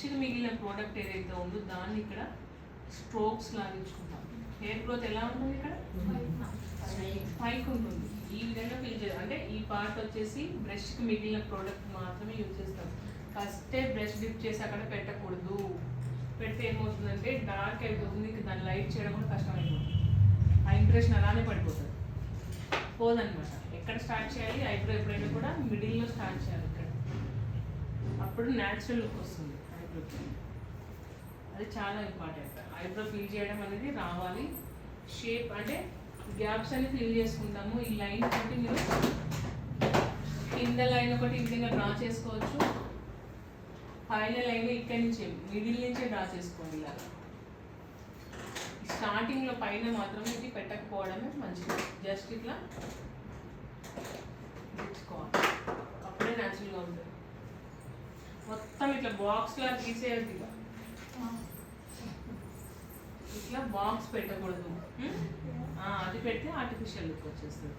బ్రష్కి మిగిలిన ప్రోడక్ట్ ఏదైతే ఉందో దాన్ని ఇక్కడ స్ట్రోక్స్ లాగించుకుంటాం. హెయిర్ గ్రోత్ ఎలా ఉంటుంది ఇక్కడ పైకి ఉంటుంది. ఈ విధంగా ఫిల్ చేయాలి. అంటే ఈ పార్ట్ వచ్చేసి బ్రష్కి మిగిలిన ప్రోడక్ట్ మాత్రమే యూజ్ చేస్తాం. ఫస్టే బ్రష్ డిప్ చేసి అక్కడ పెట్టకూడదు. పెడితే ఏమవుతుందంటే డార్క్ అయిపోతుంది. దాన్ని లైట్ చేయడం కూడా కష్టమైపోతుంది. ఆ ఇంప్రెషన్ అలానే పడిపోతుంది, పోదనమాట. ఎక్కడ స్టార్ట్ చేయాలి? ఐబ్రో ఎప్పుడైనా కూడా మిడిల్లో స్టార్ట్ చేయాలి. ఇక్కడ అప్పుడు న్యాచురల్ లుక్ వస్తుంది ఐబ్రోకి. అది చాలా ఇంపార్టెంట్. ఐబ్రో ఫిల్ చేయడం అనేది రావాలి. షేప్ అంటే గ్యాప్స్ అని ఫిల్ చేసుకుంటాము. ఈ లైన్ ఒకటి మీరు కింద లైన్ ఒకటి ఈ విధంగా డ్రా చేసుకోవచ్చు. పైన లైన్ ఇక్కడి నుంచే మిడిల్ నుంచే డ్రా చేసుకోండి. ఇలాగా స్టార్టింగ్లో పైన మాత్రమే ఇది పెట్టకపోవడమే మంచిది. జస్ట్ ఇట్లా తెచ్చుకోవాలి, అప్పుడే న్యాచురల్గా ఉంటుంది. మొత్తం ఇట్లా బాక్స్లా తీసేయాలి. ఇట్లా బాక్స్ పెట్టకూడదు. అది పెడితే ఆర్టిఫిషియల్ లుక్ వచ్చేస్తుంది.